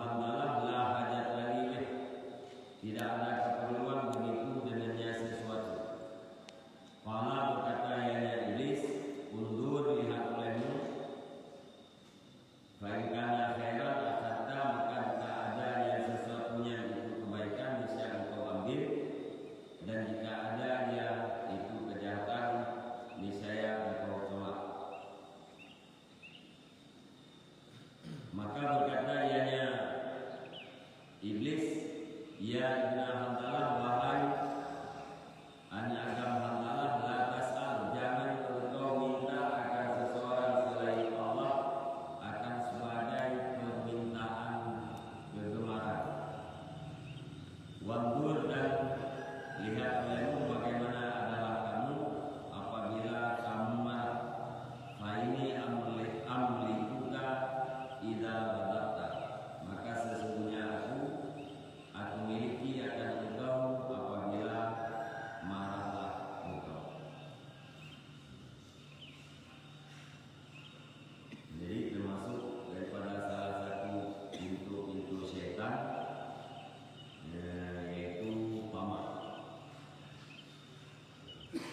hamdalah la hajat lagi, tidak ada keperluan bagiku dengannya sesuatu. Qala berkata ya iblis, undur lihat olehmu, fa in kana khairan akhadta, maka jika ada yang sesuatunya itu kebaikan bisa engkau ambil, dan jika ada yang itu kejahatan niscaya engkau tolak. Maka berkata ianya iblis, ya ibn Hanzalah, wahai anak Adam Hanzalah, la tas'al, jangan engkau minta akan seseorang selain Allah akan sebagai permintaan kegemaran. Wandur, dan lihat olehmu bagaimana adalah kamu apabila kamu marah. Fa ini amlikuka idza ghadabta, maka sesungguhnya aku miliki akan engkau apabila marahlah engkau. Jadi termasuk daripada salah satu pintu-pintu setan, yaitu tamak.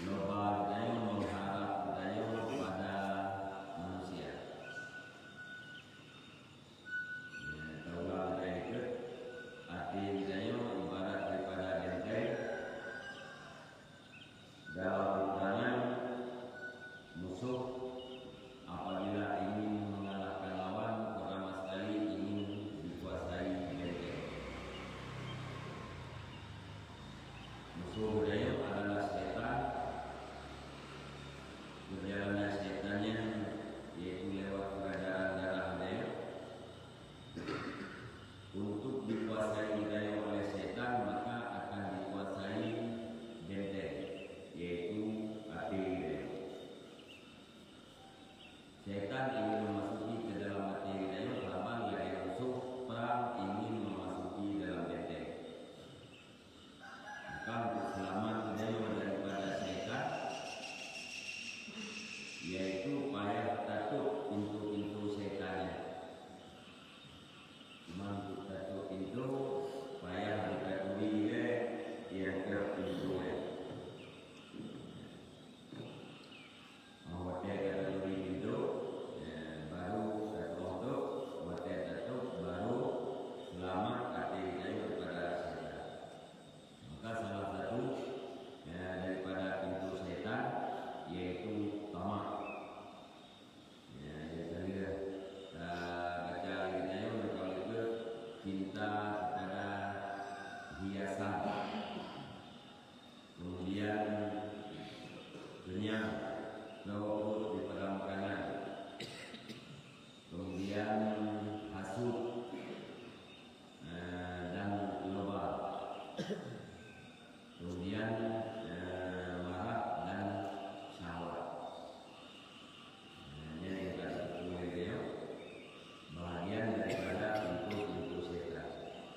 Loba budaya mengharap budaya pada manusia. Taulah budaya itu arti budaya ibarat daripada benteng. Dalam bertanya musuh apabila ingin mengalahkan lawan, pertama sekali ingin dikuasai benteng. Musuh budaya adalah setan. Perjalanan setannya yaitu lewat kerajaan darah budaya. Untuk dikuasai budaya oleh setan, maka akan dikuasai benteng, yaitu hati budaya. Setan ingin memasuki ke dalam hati budaya, selama budaya musuh perang ingin memasuki dalam benteng. Maka untuk selamat budaya daripada setan, yaitu payah tatuk pintu-pintu setannya. Cuma untuk tatuk pintu payah ditatui yang ke pintu. Hotel kategori pintu baru tatuk, hotel tatuk baru selamat hati daripada setan. Maka salah satu daripada pintu setan yaitu tamak. Baca ayatnya kalau itu cinta kepada hiasan, kemudian kenyang, perut daripada makanan, kemudian hasut dan loba, kemudian marah dan syahwat. Ini bagian daripada pintu-pintu setan.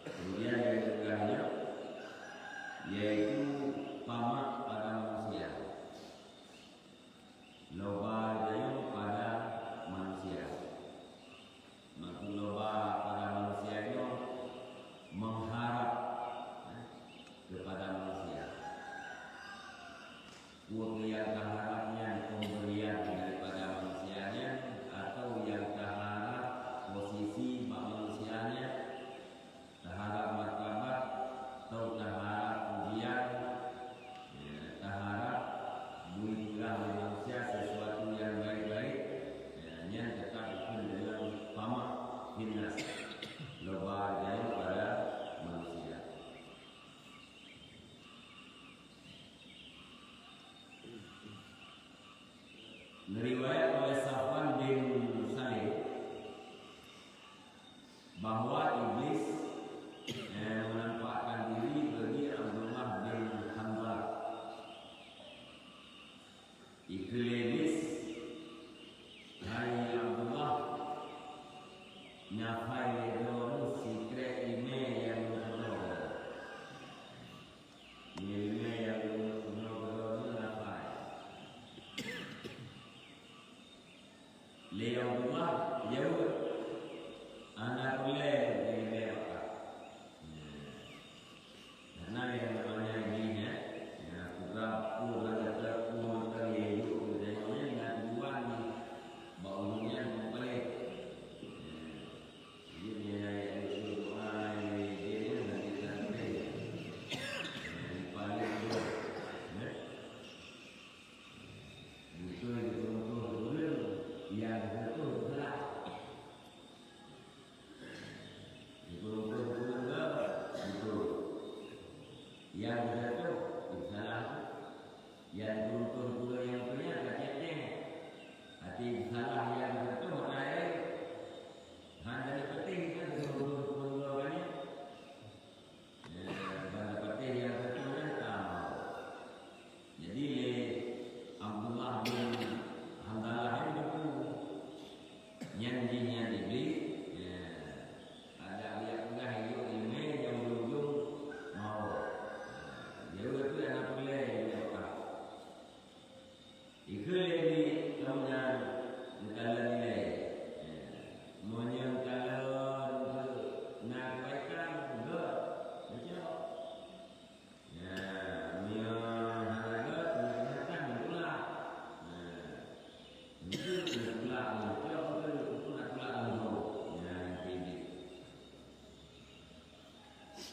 Kemudian yang ketiganya yaitu tamak pada manusia, loba daya pada manusia. Maksud loba pada manusia itu mengharap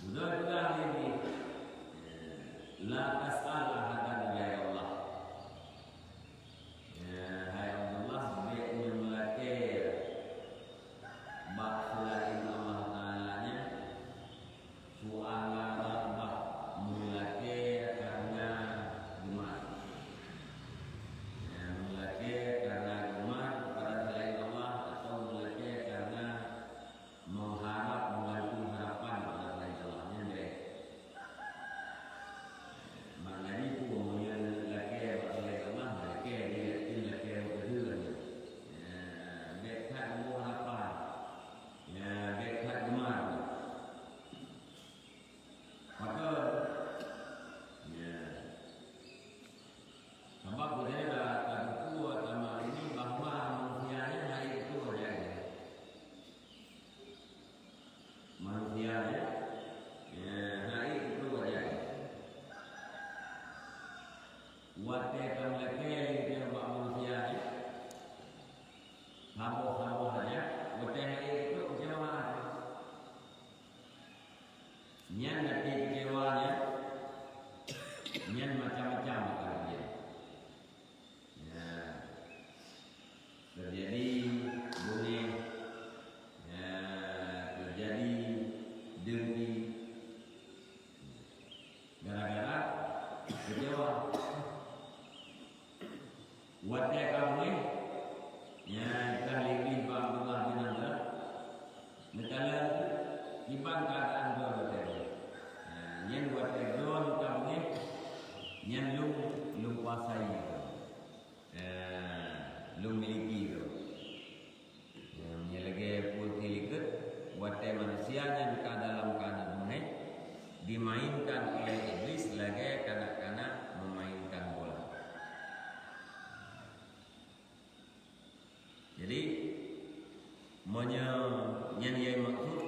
Sudah ini la tas'al ahadan ghairi Allah. Ya, hai Allah baik memulake bab selain Allah Ta'ala-nya su'ala rabbah mulake karena gemar. Ya, mulake karena gemar kepada selain Allah atau mulake karena mengharap menggantung harapan pada selain Allah. Maknanya itu kemudian laki selain Allah laki dia laki berdua. Dekat umur apa? Ya, dekat gemar. Maka ya, sebab budaya dah kuat sama ini bahawa manusianya hari itu ada. Manusianya ya, hari itu ada. Wate kamlake dia buat manusia ni. Habo saja. Wate hari itu kecewa. Nyan nanti kecewanya. Nyan macam-macam kalau dia. Ya. Terjadi boleh ya, terjadi dengki gara-gara kecewa. Wate kamu ya kali bang Allah binanda nekala ibang keadaan berbeda. Yang wate don kamu yang lum kuasai lum miliki tu. Yang lagi putih liket wate manusia yang dalam keadaan mana dimainkan oleh iblis lagi kanak-kanak memainkan bola. Jadi yang maksud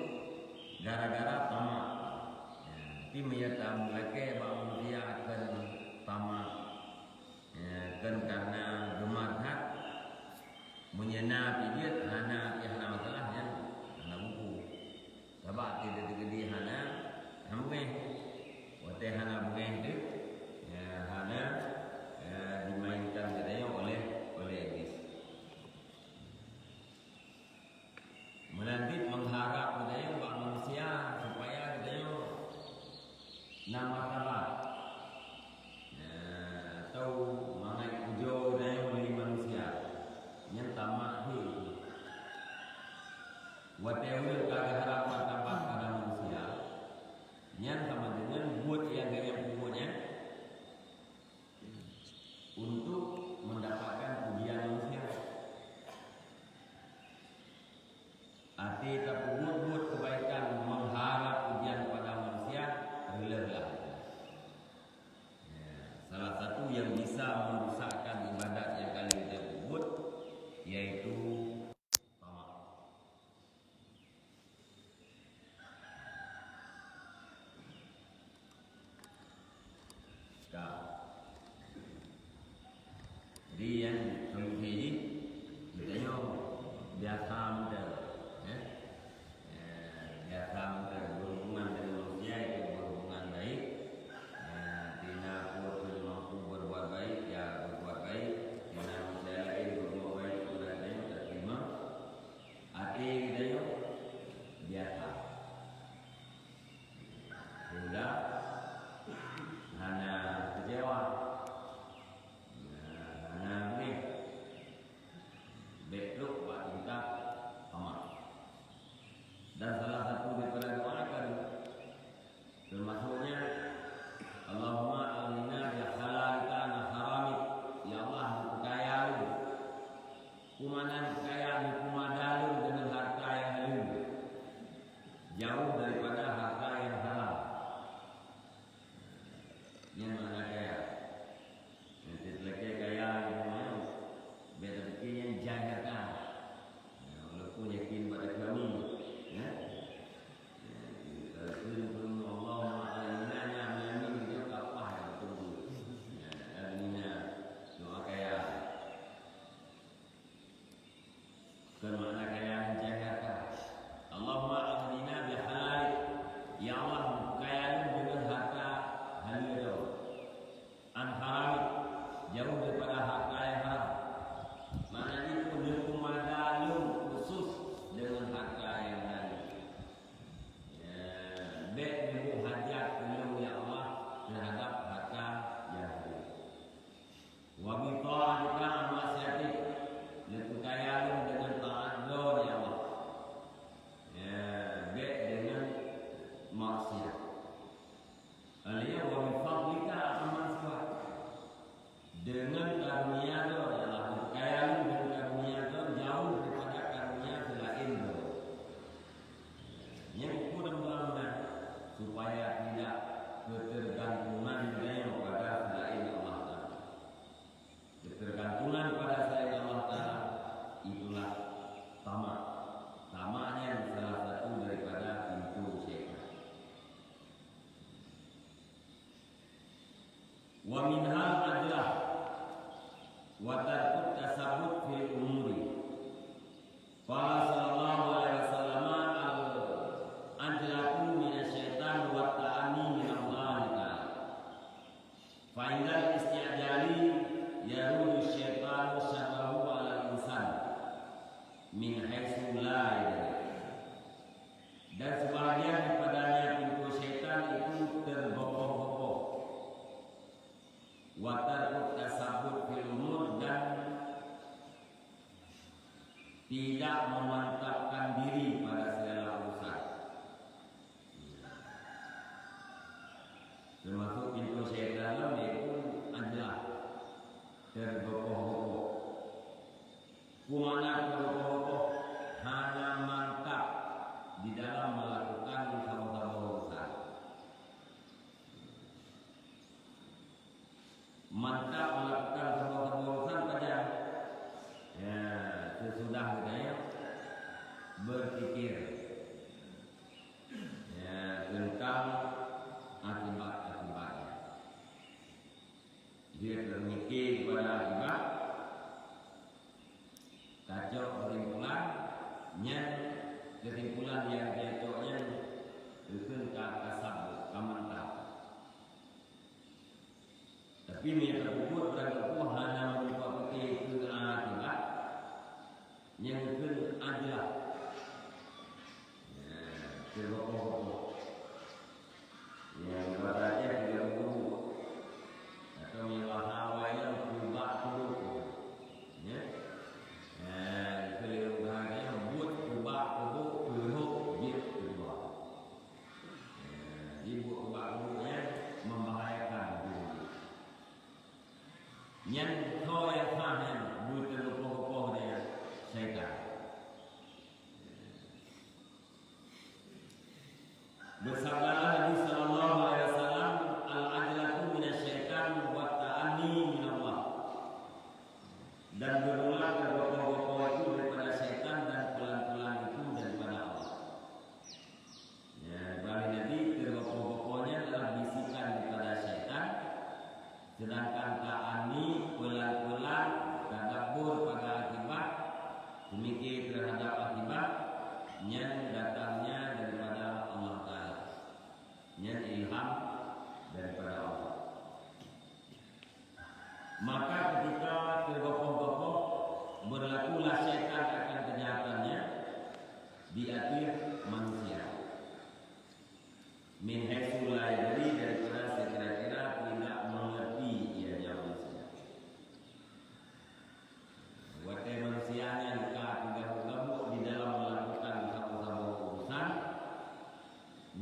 gara-gara tamak. Tapi menyatakan lagi bahawa dia akan tamak. Kan karena gemar hat menyenapi dia hana masalahnya hana buku. Sebab tidak digedi hana hamwe. Wate hana bukan itu hana dimainkan katanya oleh iblis. Menanti mengharap katanya buat manusia supaya katanya nama kalah atau mangai pujo katanya oleh manusia yang tamak itu. Whatever kagak harapan tambah pada manusia yang sama dengan buat yang pokoknya untuk mendapatkan pujian manusia. Arti tak buat kebaikan mengharap pujian pada manusia relalah. Salah satu yang bisa merusakkan ibadat yang kali kita buat yaitu tamak. Jadi yang solusi ini kita biasa muda. Biasa berhubungan dengan manusia itu berhubungan baik. Tina pun mampu berbuat baik, ya berbuat baik. Tina manusia lain berbuat baik, sudah tengok tak terima. Hati kita biasa. Sehingga hanya kecewa, hanya ni betluk buat kita tamak. Dan salah satu daripada doakan termasuknya Allahumma alina bi halalika an haramik. Ya Allah, kaya lu kumanan kaya kumadalu dengan harta yang halal, jauh daripada harta yang halal. Yang mana kaya nanti lagi kaya yang beda bikin yang jahatan walaupun yakin pada kami. Bermakna kaya menjaga. Allahumma aghnina bi halal baik menyebut hajat beliau ya Allah terhadap harta jahil. Wa bi ta'atika maksiatik, lekukayaan dengan taat lo ya Allah. Ya, baik dengan maksiat. Aliyah wa bi fadlika aman suat, dengan karunia lo ya Allah. Kekayaan dengan karunia lo jauh daripada karunia selain lo. Yang mudah-mudahan supaya tidak ketergantungan pada selain Allah Ta'ala. Ketergantungan pada selain Allah Ta'ala itulah tamak. Tamaknya salah satu daripada pintu syaitan. Wa minhal ajlah wa tarkut tasabut fil umuri. Qala sallallahu alaihi wasallam al-ajlatu minasyaitan wa ta'ani minallahi ta'ala. Fa indal isti'jali yarudu syaitanu syarrahu 'alal insan min haitsu la yadri. Dan sebahagian daripadanya pintu syaitan itu tergopoh-gopoh. Wa tarkut tasabut fil umur, dan tidak memantapkan diri pada segala urusan. Termasuk pintu syaitan yaitu adalah tergopoh-gopoh. Kumana tergopoh-gopoh? Hanya mantap di dalam melakukan sama-sama urusan. Mantap melakukan sama-sama urusan pada ya sesudah budaya berpikir ya tentang akibat-akibatnya. Dia termikir kepada akibat, kacau kesimpulan yang dia coknya itu kasab kamantap. Tapi dia terbukut berangkat hanya merupakan itu akibat yang itu adalah tergopoh-gopoh yang berarti tidak berubah atau yang wahawanya berubah dulu ya kelihatan buat berubah dulu dia berubah dibuat berubah dulunya membahayakan diri yang kau yang faham buat tergopoh-gopoh dia syaitan. Bersabdalah Nabi sallallahu alaihi wasallam, al-ajlatu minasyaitan wa ta'anni minallah. Dan berulang tergopoh-gopoh itu daripada syaitan dan pelan-pelan itu daripada Allah. Ya, bagi Nabi tergopoh-gopohnya adalah bisikan daripada syaitan, sedangkan ta'anni pelan-pelan tadabbur pada akibat, memikir terhadap akibat yang datangnya daripada Allah Ta'ala, yang ilham daripada Allah. Maka ketika tergopoh-gopoh, berlakulah syaitan akan kejahatannya di akhir manusia. Min haitsu la yadri, daripada sekira-kira tidak mengerti ianya manusia. Wahai manusianya jika gabung di dalam melakukan satu-satu urusan,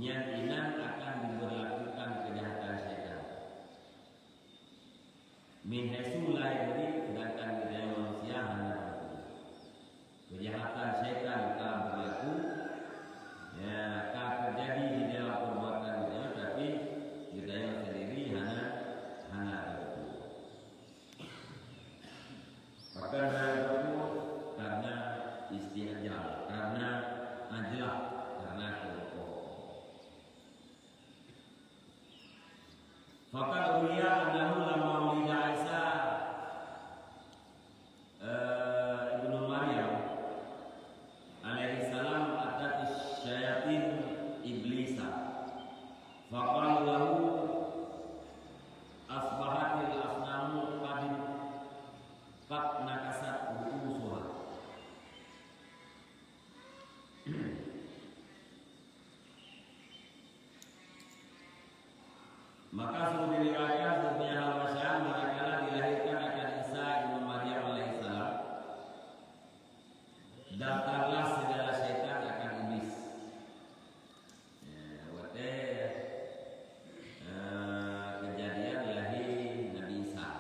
niat inan akan diberlakukan kejahatan syaitan. Min haitsu la yadri, sedangkan diri manusia hanya berlaku. Kejahatan syaitan telah berlaku, ya, akan terjadi di dalam perbuatan Maka sungguh diriwayatkan sesungguhnya hal masyarakat manakala dilahirkan akan Isa ibnu Maryam alaihissalam, daftarlah segala setan akan iblis. Kejadian lahir Nabi Isa,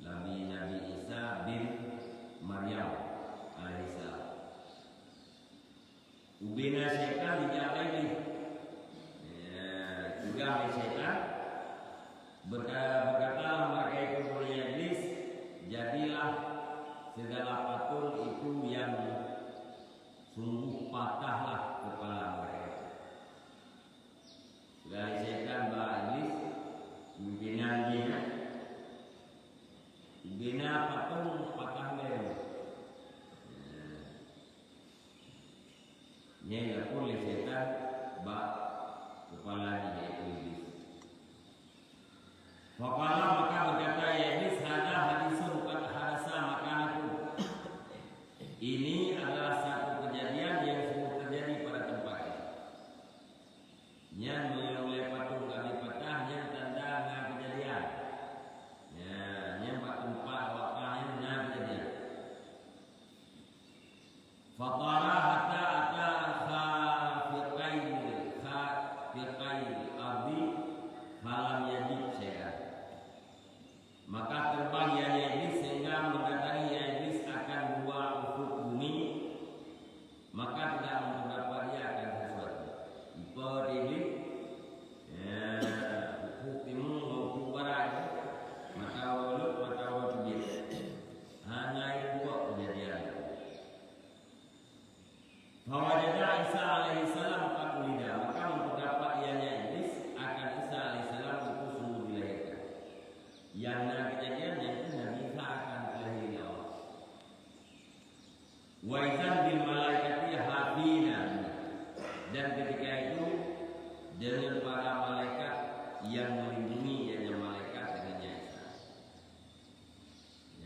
Nabi Isa bin Maryam alaihissalam. Ubina setan dijabai ini. Juga setan berkata mereka itu kepada iblis, jadilah segala patung itu yang sungguh patahlah kepala mereka. Dari setan bah iblis pimpinan dia, bina patung patah mereka. Ini pun setan bah kepalanya yaitu iblis. Faqala maka berkata ya iblis, hada hadisun qad hadasa makanaku. Ini adalah satu kejadian yang sungguh terjadi pada tempatnya. Yang oleh patung kami patahnya tanda dengan kejadian. Ya, yang patung wakanya dengan kejadian. Faqala hatta ata malam yajib sehat. Maka terbang ya iblis sehingga mendatangi ya iblis akan dua ufuk bumi, maka tidak mendapat dia akan sesuatu. Ipor iblis ufuk timur ufuk barat, mata walut mata walut biru. Hanya itu kejadian. Fawajada Isa alaihissalam qad maka mendapat ianya iblis akan Isa alaihissalam itu sungguh dilahirkan. Yang kejadian yaitu Nabi Isa akan dilahirkan Allah. Wa izan bil malaikati hafina, dan ketika itu dengan para malaikat yang melindungi yaitu malaikat dengannya Isa.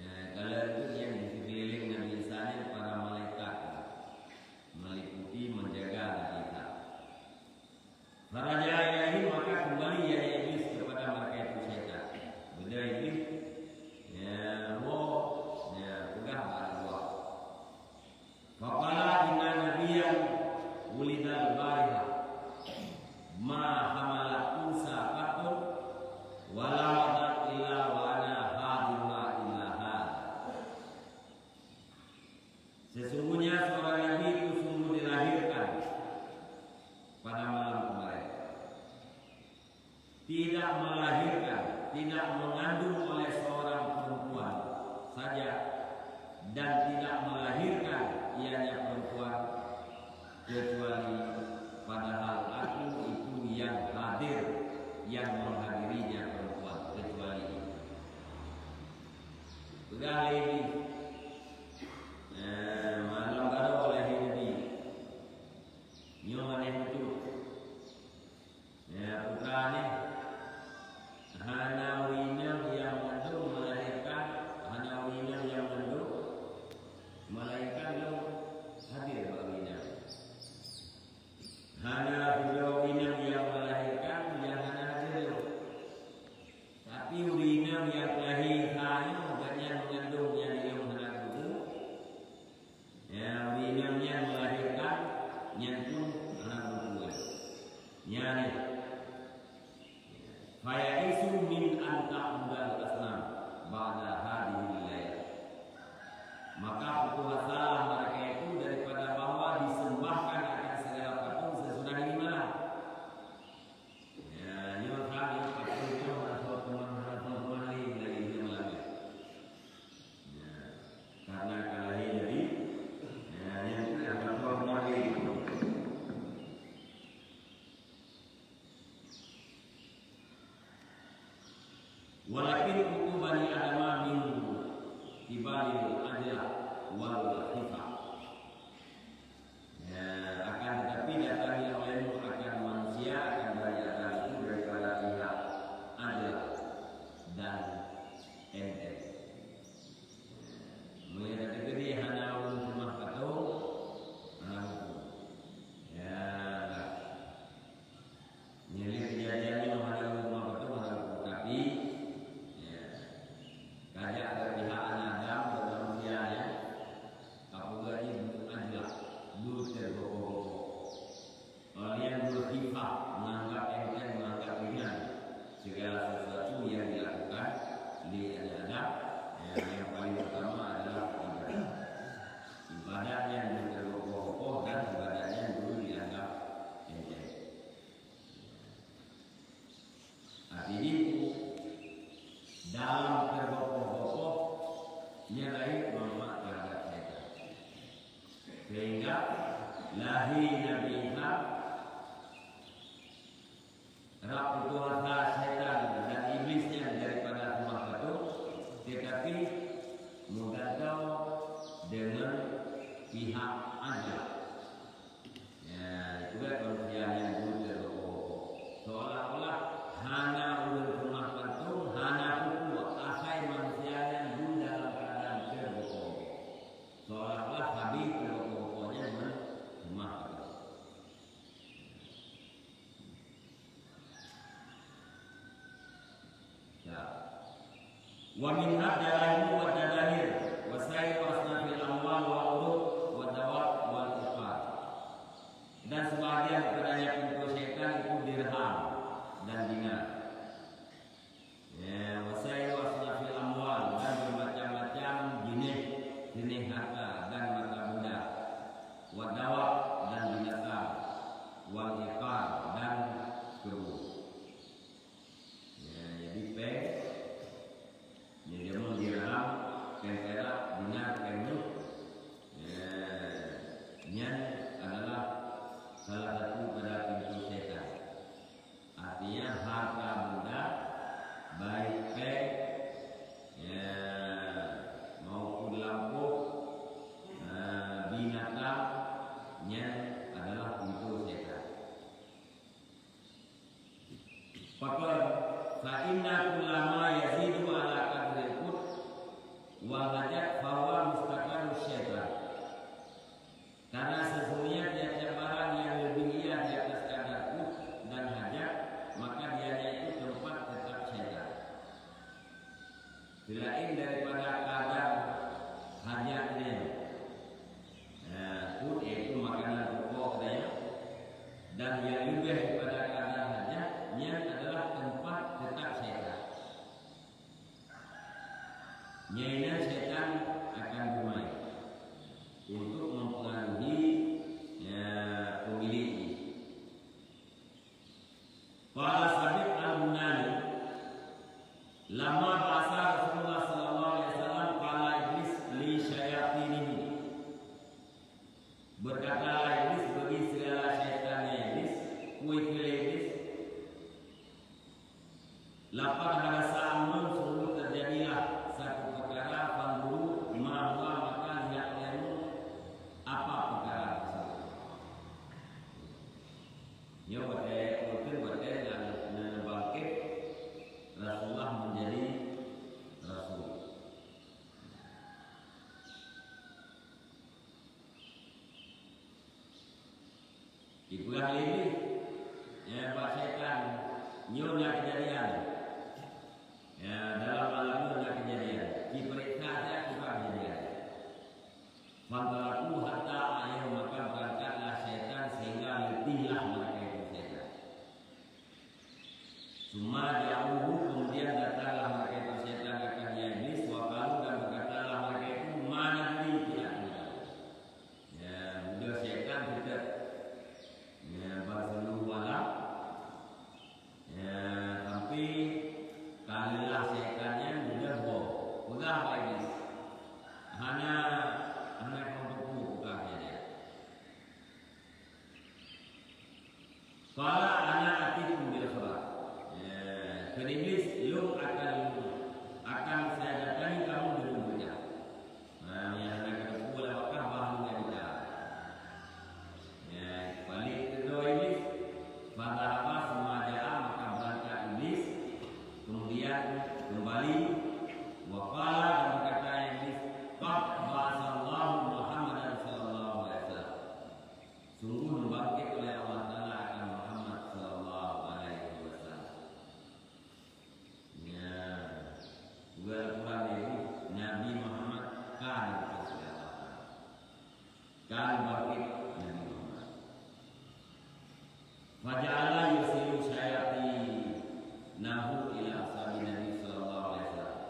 Ya, kalau itu yang di sekeliling Nabi Isa ini para malaikat meliputi menjaga Nabi Isa. Faraja ilahi maka kembali ya iblis kepada mereka itu setan. Benda iblis ya roh ya udah Allah. Faqala inna nabiyyan wulida al-bariha ma hamala unsa qatun wala wadat illa wa ana hadirma illa had. Sesungguhnya seorang nabi itu sungguh dilahirkan pada malam kemarin. Tidak melahirkan, tidak mengandung oleh seorang perempuan saja, dan tidak melahirkan ianya perempuan kecuali padahal aku itu yang hadir, yang menghadirinya perempuan kecuali itu. Sudah ini malam baru oleh ini nyoman itu ya putranya Hanawina yang mengandung melahirkan, Hanawina yang mengandung melahirkan yang hadir baginya. Hanawina yang melahirkan yang hadir. Tapi urina yang lahir hanya banyak mengandung yang hadir. Ya urina yang melahirkan yang pun hadir. Yani faya'isu min anta'udal asnam ba'da hadihil layl. Maka putus asa mereka itu daripada bahwa disembahkan akan segala patung sesudah ini malam. Wa min hadalaihi wa dadahir wa sa'i wa asnafil amwal wa urud wa dawab wal iqar. Dan sebagian padanya pintu setan itu dirham dan dinar. Ya, wa sa'i wa asnafil amwal dan bermacam-macam jenis harta dan mata benda. Wa dawab dan binatang. Wal iqar dan kebun. Ya, jadi jadi mau dirham, perak, dinar, perak. Nya adalah salah satu pada pintu setan. Artinya harta benda baik ya, maupun lampu binatangnya adalah pintu setan. Fakor fa inna kullama yazidu ala qadril qut wal hajat fahuwa mustaqarrus syaitan. Karena sesungguhnya tiap-tiap barang yang lebih liar di atas kadar qut dan hajat, maka dianya itu tempat tetap syaitan. Selain daripada kadar hajatnya, qut yaitu makanan pokok dan yang lebih daripada kadar hajatnya adalah tempat tetap syaitan. Nyainya setan akan bermain untuk mempengaruhi pemiliknya. Para Sabit al-Bunani lama bahasa Rasulullah sallallahu alaihi wasallam kala iblis li syayatinihi. Berkatalah iblis bagi segala syaitannya iblis, kuih-kuih iblis. Lapar hadasa amrun sungguh terjadilah satu perkara panduru mahwa maka lihat apa perkara tersebut. Ya mungkin yang bangkit Rasulullah menjadi Rasul. Ikulah ini ya Pak Setan nyonya kejadian. Ya dalam alamnya kejadian. Diperiksa saja bukan kejadian. Fantalaku hatta ayah maka berangkatlah setan sehingga letihlah mereka itu setan. Suma jauh kemudian datanglah mereka itu setan akan iblis wakalu dan berkatalah mereka itu mana diri tidak tahu. Ya mudah setan tidak berseluruh malam. Ya tapi kalilah setannya mudah mudah Pak iblis. Hanya untuk buka saja. Kalau anak atikum bil khabar. Iblis lu akan saya datangi kamu dengan mudah. Nah, yang akan boleh apakah bahannya kita. Ya, balik kedua iblis. Pada apa semua jaa maka berangkat iblis. Kemudian kembali waqala dan berkata iblis, qad ba'atsallahu Muhammadan sallallahu alaihi wasallam. Sungguh membangkit oleh Allah Taala akan Muhammad sallallahu alaihi wasallam. Ya, juga Al-Quran ini Nabi Muhammad kan bangkit Nabi Muhammad. Faja'ala yusilu syayati nahu ila ashabi Nabi sallallahu alaihi wasallam.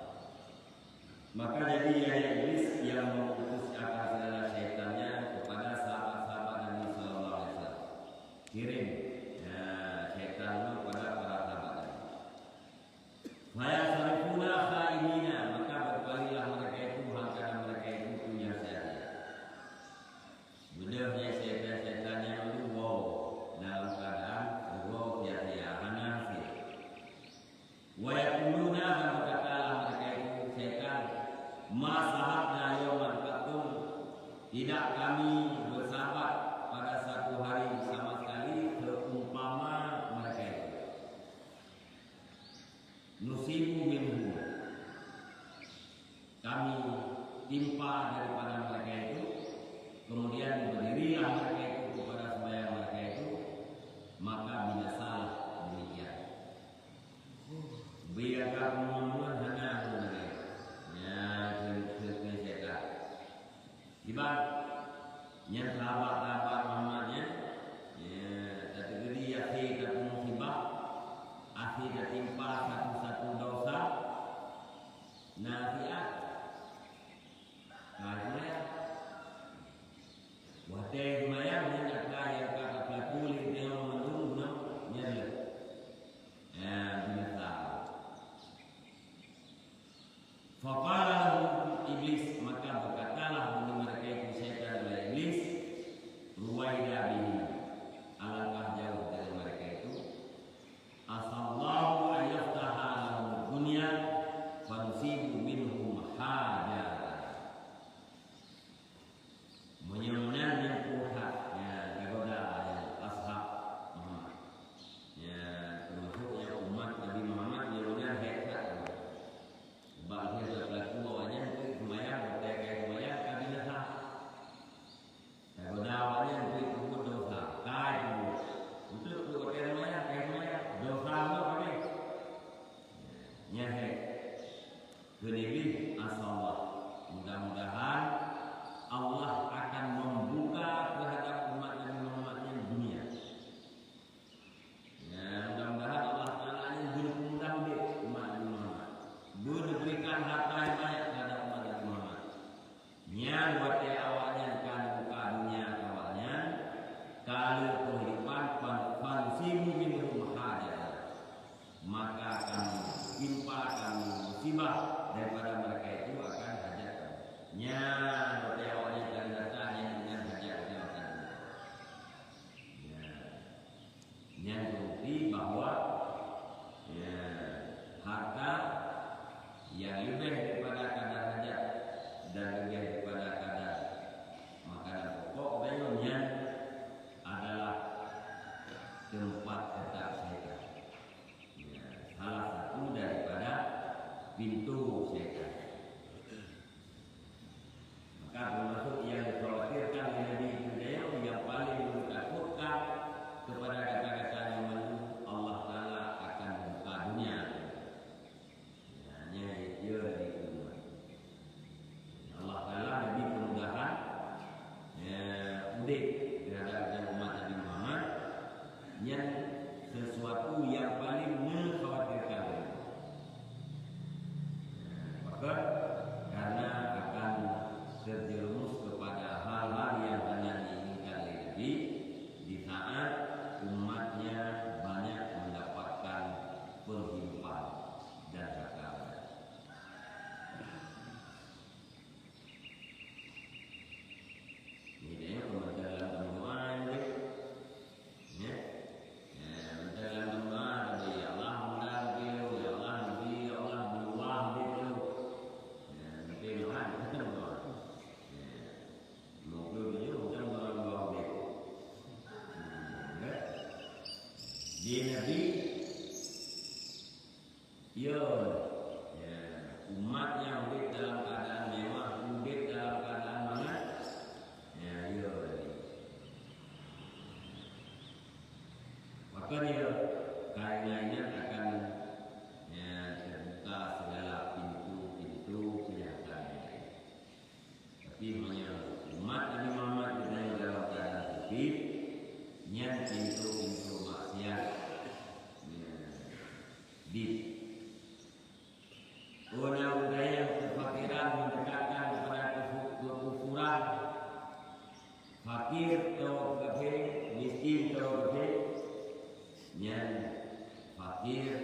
Maka jadi iblis yang mengutus akal segala syaitannya kepada sahabat-sahabat Nabi sallallahu alaihi wasallam. Kirim syaitan kepada para sahabat Nabi. Maya sarifuna khainina maka berpalinglah mereka itu karena mereka itu punya syaitan. Budahnya syaitan-syaitannya itu dalam keadaan sia-sia hanafir. Wa yaquluna dan berkatalah mereka itu setan masahabna yawman qatum tidak kami bersahabat pada satu hari sama sekali yang bukti bahwa harta yang lebih daripada kadar hajat dan lebih daripada kadar makanan pokok dayanya adalah tempat tetap syaitan. Salah satu daripada pintu syaitan. Maka termasuk yang dikhawatirkan oleh Nabi Ibrahim yang paling menakutkan kepada kata-kata yang Allah Ta'ala akan buka dunia. Hanya dia di umat. Allah Ta'ala lebih kemudahan mudik terhadap umat Nabi Muhammad yang sesuatu yang paling mengkhawatirkan. Maka karena akan terjerumus kepada hal-hal yang hanya diinginkan oleh Nabi di saat umatnya banyak mendapatkan penghidupan dan zakat. Ini dia dalam doa ini, ya, dalam doa tadi Allah mendampingi, ya Allah nabi, ya Allah berubah itu, nanti doa kita doa, moga dia macam doa dia, dia nabi, ya, umat yang hidup dalam keadaan mewah, hidup dalam keadaan mana? Ya, maka dia karenanya akan terbuka segala pintu-pintu kejahatan. Tapi hanya umat Nabi Muhammad yang dalam keadaan hidup, yang pintu-pintu maksiat di orang-orang yang kefakiran mendekatkan kepada kekufuran, fakir atau kafir, miskin atau kafir, yang fakir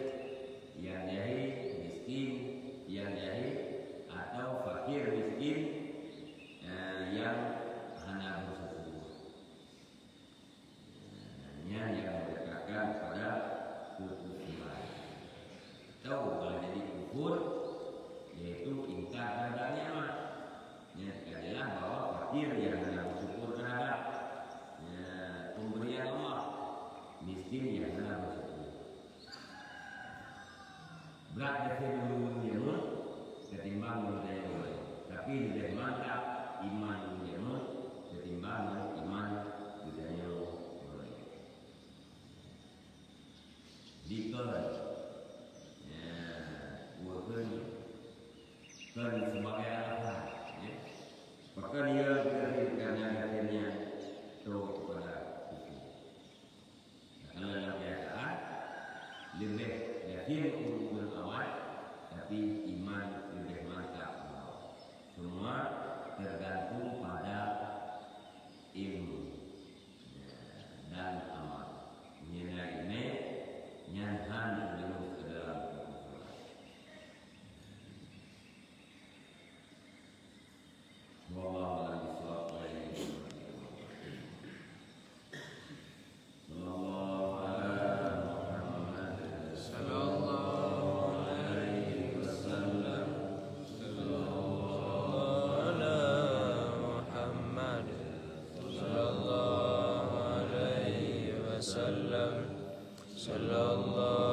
yang jahil, miskin yang jahil, atau fakir miskin yang hanya bersyukur. Yang mendekatkan kepada kekufuran. Tahu kalau jadi kufur, yaitu ingkar terhadap nikmat. Yang adalah bahwa fakir yang hanya bersyukur terhadap pemberian Allah, miskin yang hanya bersyukur. Berat dari dulu ketimbang budaya lain, tapi lebih mantap iman dunia ketimbang iman budaya lain. Dikon, kan sebagai alasan, maka dia berikannya akhirnya tahu kepada itu. Kalau dalam keadaan lebih yakin untuk berkawan, tapi iman lebih mantap. Semua tergantung pada ilmu dan amal. Mengenai ini nyantan belum ke dalam kekufuran. Wallahu a'lam bishawab. Sallallahu